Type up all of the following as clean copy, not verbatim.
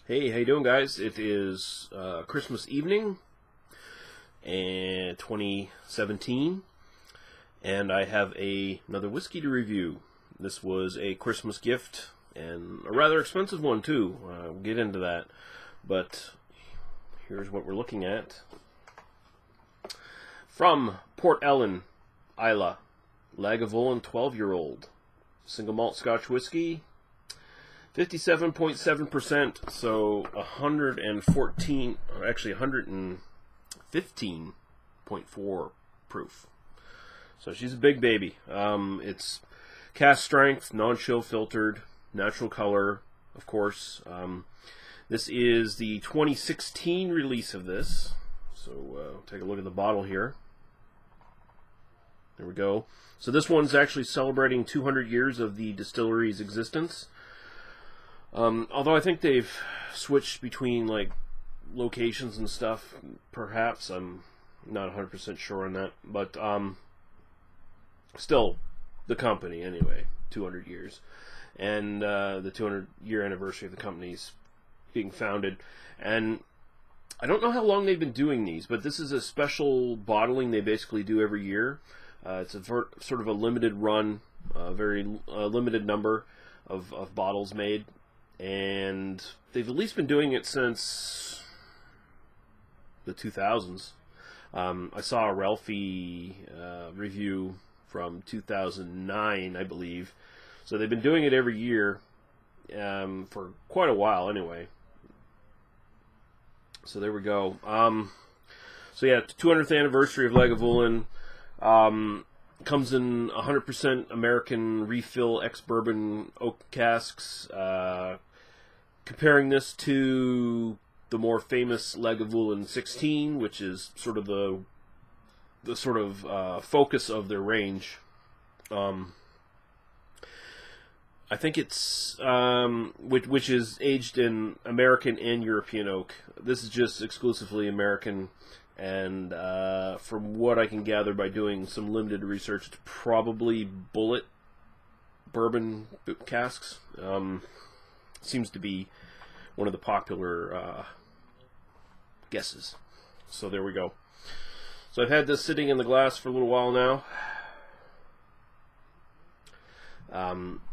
Hey, how you doing, guys? It is Christmas evening, and 2017, and I have another whiskey to review. This was a Christmas gift, and a rather expensive one too. We'll get into that, but here's what we're looking at. From Port Ellen, Islay, Lagavulin 12-year-old single malt Scotch whiskey. 57.7%, so 114, or actually 115.4 proof. So she's a big baby. It's cask strength, non-chill filtered, natural color, of course. This is the 2016 release of this. So take a look at the bottle here. There we go. So this one's actually celebrating 200 years of the distillery's existence. Although I think they've switched between like locations and stuff, perhaps. I'm not 100% sure on that, but still the company anyway, 200 years, and the 200-year anniversary of the company's being founded. And I don't know how long they've been doing these, but this is a special bottling they basically do every year. It's a sort of a limited run, very limited number of bottles made. And they've at least been doing it since the 2000s. I saw a Ralphie review from 2009, I believe. So they've been doing it every year for quite a while anyway. So there we go. So yeah, 200th anniversary of Lagavulin. Comes in 100% American refill ex-bourbon oak casks. Comparing this to the more famous Lagavulin 16, which is sort of the focus of their range. I think it's which is aged in American and European oak. This is just exclusively American. And from what I can gather by doing some limited research, it's probably Bullet bourbon casks. Seems to be one of the popular guesses. So there we go. So I've had this sitting in the glass for a little while now.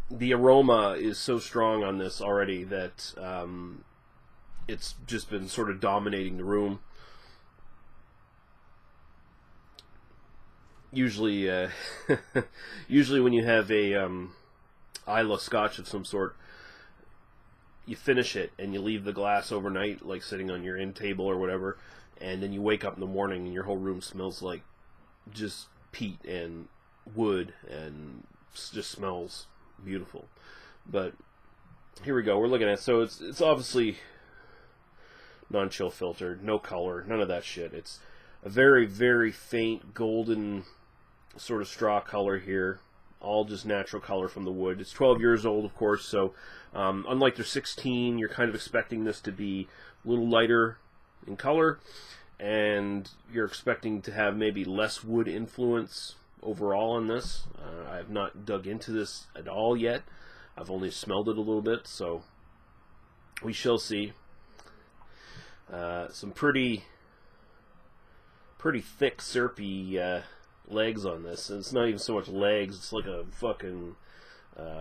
The aroma is so strong on this already that it's just been sort of dominating the room. Usually, usually when you have a Islay Scotch of some sort, you finish it and you leave the glass overnight, like sitting on your end table or whatever, and then you wake up in the morning and your whole room smells like just peat and wood and just smells beautiful. But here we go. We're looking at it. So it's obviously non-chill filtered, no color, none of that shit. It's a very, very faint golden sort of straw color here, all just natural color from the wood. It's 12 years old, of course, so unlike their 16, you're kind of expecting this to be a little lighter in color, and you're expecting to have maybe less wood influence overall on this. I have not dug into this at all yet. I've only smelled it a little bit, so we shall see. Some pretty thick, syrupy legs on this. And it's not even so much legs, it's like a fucking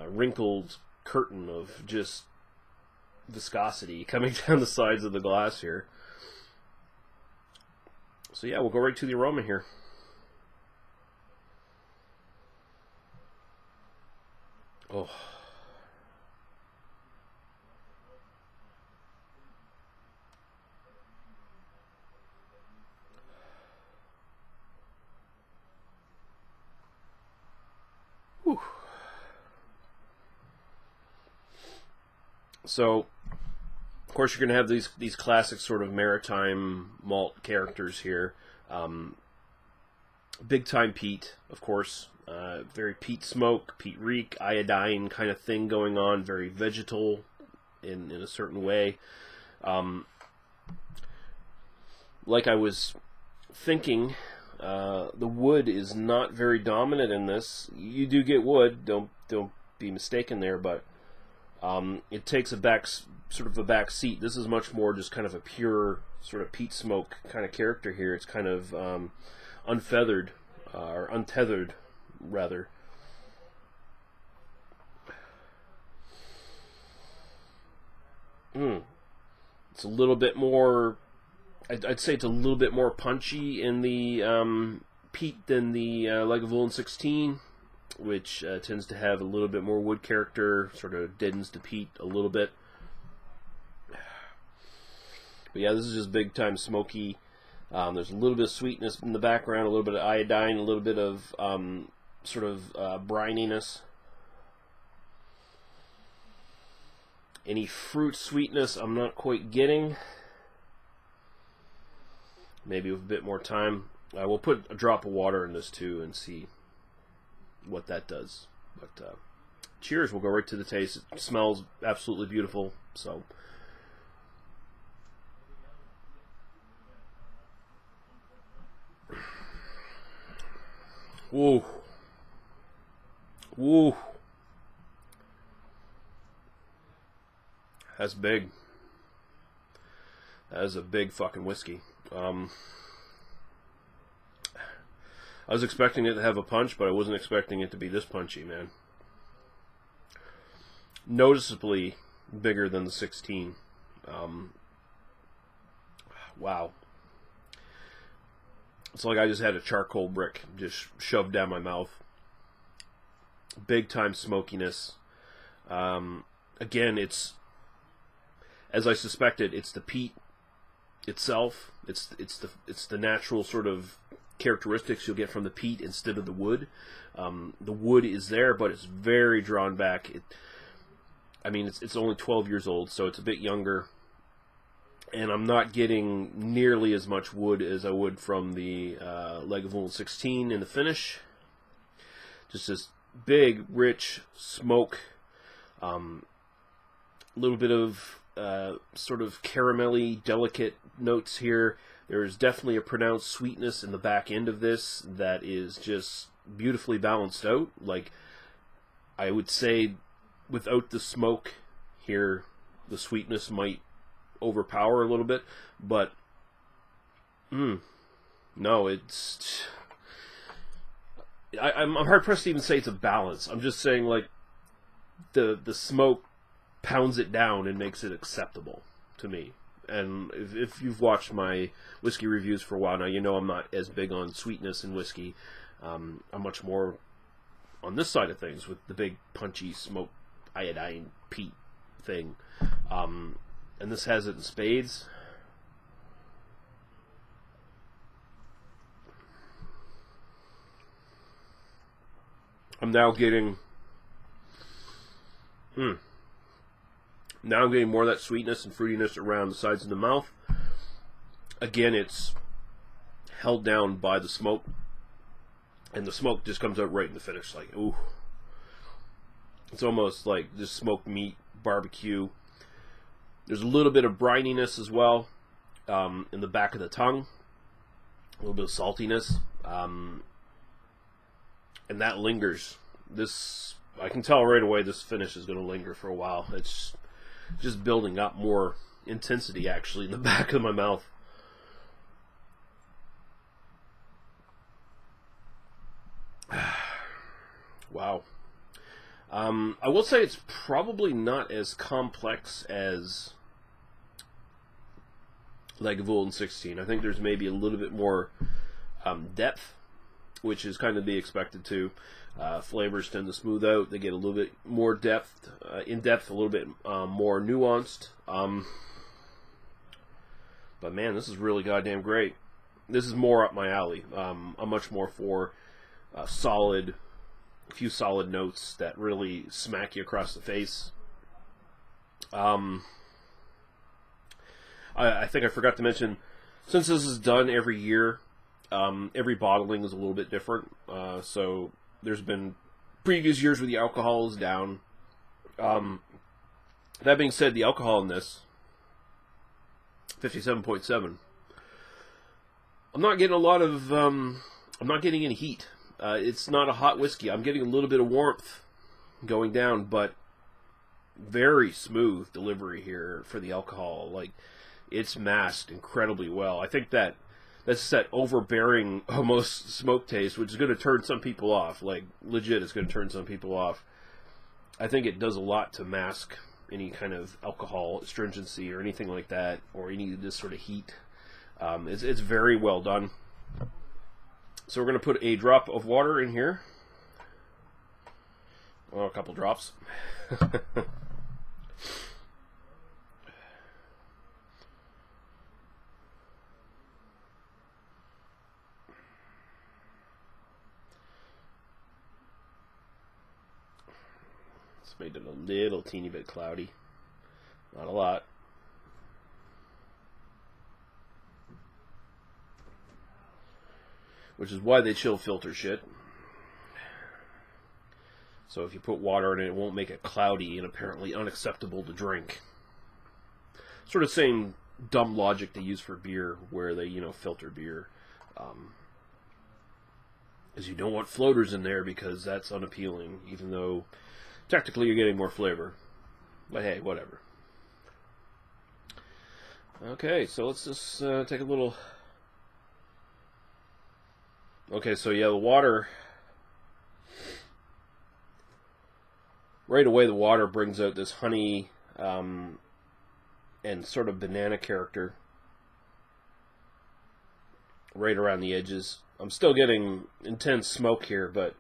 wrinkled curtain of just viscosity coming down the sides of the glass here. So yeah, we'll go right to the aroma here. Oh. Whew. So, of course, you're going to have these classic sort of maritime malt characters here. Big time peat, of course. Very peat smoke, peat reek, iodine kind of thing going on. Very vegetal in a certain way. Like I was thinking, the wood is not very dominant in this. You do get wood, don't be mistaken there, but it takes a back sort of a back seat. This is much more just kind of a pure sort of peat smoke kind of character here. It's kind of unfeathered, or untethered, rather. It's a little bit more, I'd say it's a little bit more punchy in the peat than the Lagavulin 16, which tends to have a little bit more wood character, sort of deadens the peat a little bit. But yeah, this is just big time smoky. There's a little bit of sweetness in the background, a little bit of iodine, a little bit of sort of brininess. Any fruit sweetness I'm not quite getting. Maybe with a bit more time. We'll put a drop of water in this too and see what that does. But cheers, we'll go right to the taste. It smells absolutely beautiful. So whoa. Whoa. That's big. That is a big fucking whiskey. I was expecting it to have a punch, but I wasn't expecting it to be this punchy, man. Noticeably bigger than the 16. Wow. It's like I just had a charcoal brick just shoved down my mouth. Big time smokiness. Again, it's, as I suspected, it's the peat itself. It's the natural sort of characteristics you'll get from the peat instead of the wood. The wood is there, but it's very drawn back. I mean, it's only 12 years old, so it's a bit younger. And I'm not getting nearly as much wood as I would from the Lagavulin 16 in the finish. Just this big, rich smoke. A little bit of sort of caramelly, delicate notes here. There's definitely a pronounced sweetness in the back end of this that is just beautifully balanced out. Like, I would say without the smoke here, the sweetness might overpower a little bit, but no, it's, I'm hard pressed to even say it's a balance. I'm just saying, like, the smoke pounds it down and makes it acceptable to me. And if you've watched my whiskey reviews for a while now, you know I'm not as big on sweetness in whiskey. I'm much more on this side of things with the big punchy smoke, iodine, peat thing. And this has it in spades. I'm now getting now I'm getting more of that sweetness and fruitiness around the sides of the mouth. Again, it's held down by the smoke, and the smoke just comes out right in the finish. Like, ooh, it's almost like just smoked meat, barbecue. There's a little bit of brininess as well in the back of the tongue, a little bit of saltiness, and that lingers. This, I can tell right away this finish is going to linger for a while. It's just building up more intensity, actually, in the back of my mouth. Wow. I will say it's probably not as complex as Lagavulin 16. I think there's maybe a little bit more depth, which is kind of be expected too. Flavors tend to smooth out. They get a little bit more depth, in depth, a little bit more nuanced. But man, this is really goddamn great. This is more up my alley. I'm much more for solid, a few solid notes that really smack you across the face. I think I forgot to mention, since this is done every year, every bottling is a little bit different. So there's been previous years where the alcohol is down. That being said, the alcohol in this, 57.7. I'm not getting a lot of, I'm not getting any heat. It's not a hot whiskey. I'm getting a little bit of warmth going down, but very smooth delivery here for the alcohol. Like, it's masked incredibly well. I think that's that overbearing, almost smoke taste, which is going to turn some people off. Like, legit, it's going to turn some people off. I think it does a lot to mask any kind of alcohol astringency or anything like that, or any of this sort of heat. It's very well done. So we're going to put a drop of water in here. Well, a couple drops. It's made it a little teeny bit cloudy. Not a lot. Which is why they chill filter shit. So if you put water in it, it won't make it cloudy and apparently unacceptable to drink. Sort of same dumb logic they use for beer, where they, filter beer. Is you don't want floaters in there because that's unappealing, even though technically you're getting more flavor. But hey, whatever. Okay, so let's just take a little... Okay, so yeah, the water... Right away, the water brings out this honey and sort of banana character right around the edges. I'm still getting intense smoke here, but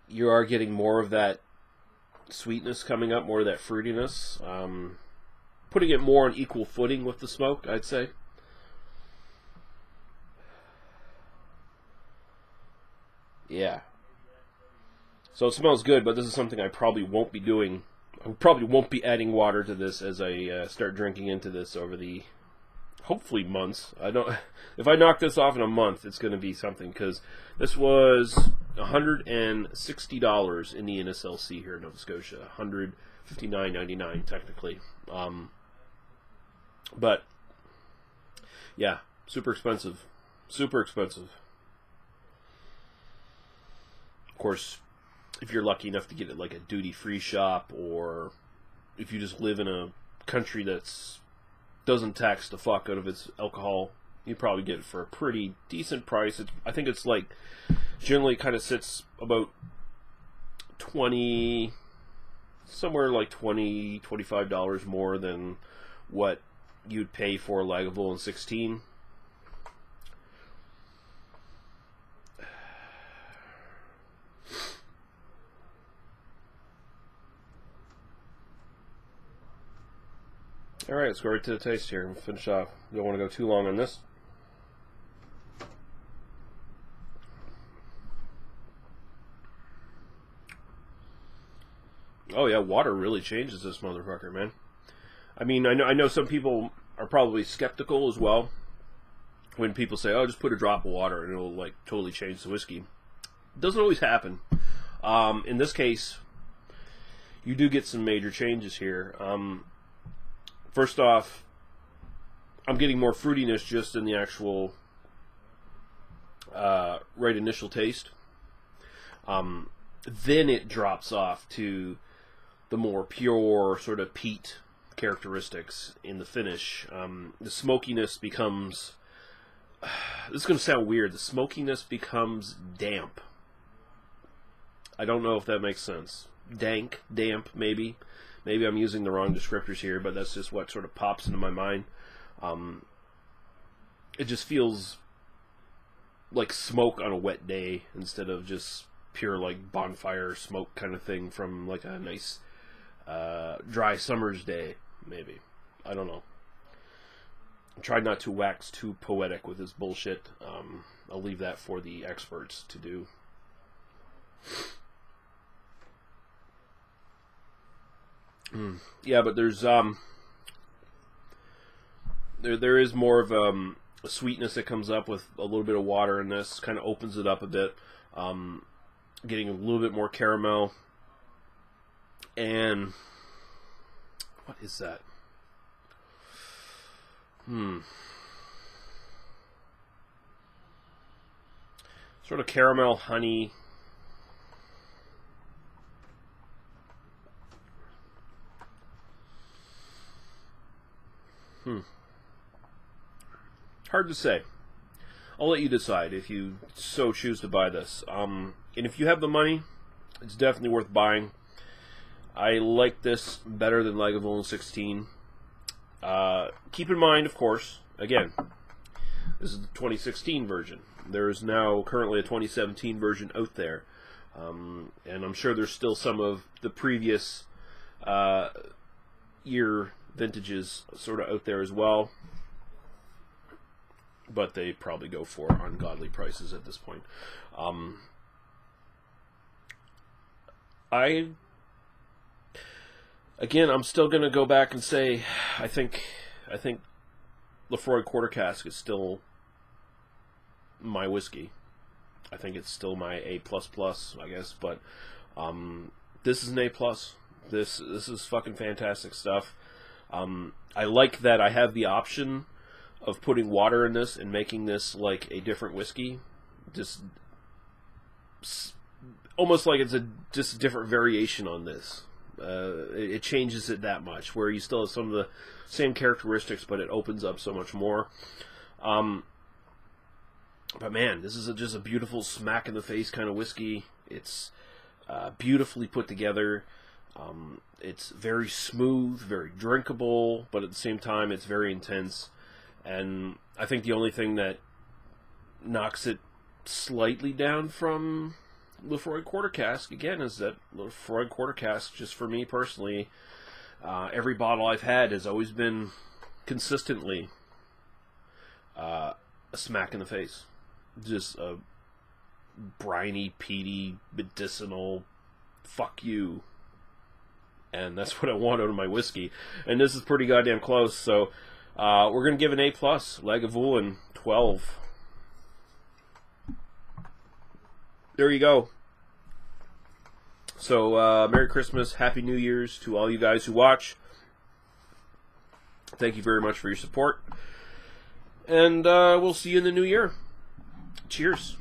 you are getting more of that sweetness coming up, more of that fruitiness. Putting it more on equal footing with the smoke, I'd say. Yeah. So it smells good, but this is something I probably won't be doing. I probably won't be adding water to this as I start drinking into this over the, hopefully, months. If I knock this off in a month, it's going to be something, because this was $160 in the NSLC here in Nova Scotia. $159.99 technically. But yeah, super expensive. Super expensive. Of course, if you're lucky enough to get it like a duty-free shop, or if you just live in a country that's doesn't tax the fuck out of its alcohol, you probably get it for a pretty decent price. I think it's like, generally kind of sits about 20, somewhere like $20, $25 more than what you'd pay for Lagavulin 16. Alright, let's go right to the taste here and finish off. Don't want to go too long on this. Oh yeah, water really changes this motherfucker, man. I mean, I know some people are probably skeptical as well when people say, oh, just put a drop of water and it'll like totally change the whiskey. It doesn't always happen. In this case, you do get some major changes here. First off, I'm getting more fruitiness just in the actual right initial taste. Then it drops off to the more pure sort of peat characteristics in the finish. The smokiness becomes... This is going to sound weird. The smokiness becomes damp. I don't know if that makes sense. Dank, damp, maybe. Maybe I'm using the wrong descriptors here, but that's just what sort of pops into my mind. It just feels like smoke on a wet day instead of just pure like bonfire smoke kind of thing from like a nice dry summer's day, maybe. I don't know. I tried not to wax too poetic with this bullshit. I'll leave that for the experts to do. Yeah, but there's there is more of a sweetness that comes up with a little bit of water in this. Kind of opens it up a bit. Getting a little bit more caramel. And what is that? Sort of caramel, honey. Hard to say. I'll let you decide if you so choose to buy this. And if you have the money, it's definitely worth buying. I like this better than Lagavulin 16. Keep in mind, of course, again, this is the 2016 version. There is now currently a 2017 version out there. And I'm sure there's still some of the previous year vintages sort of out there as well. But they probably go for ungodly prices at this point. I'm still going to go back and say I think Lefroy Quarter Cask is still my whiskey. I think it's still my A++, I guess, but this is an A+. This is fucking fantastic stuff. I like that I have the option of putting water in this and making this like a different whiskey. Just almost like it's just a different variation on this. It changes it that much, where you still have some of the same characteristics, but it opens up so much more. But man, this is just a beautiful smack in the face kind of whiskey. It's beautifully put together. It's very smooth, very drinkable, but at the same time it's very intense. And I think the only thing that knocks it slightly down from Lefroy Quarter Cask, again, is that Lefroy Quarter Cask, just for me personally, every bottle I've had has always been consistently a smack in the face. Just a briny, peaty, medicinal, fuck you. And that's what I want out of my whiskey. And this is pretty goddamn close, so we're going to give an A+, Lagavulin 12. There you go. So, Merry Christmas, Happy New Year's to all you guys who watch. Thank you very much for your support. And we'll see you in the new year. Cheers.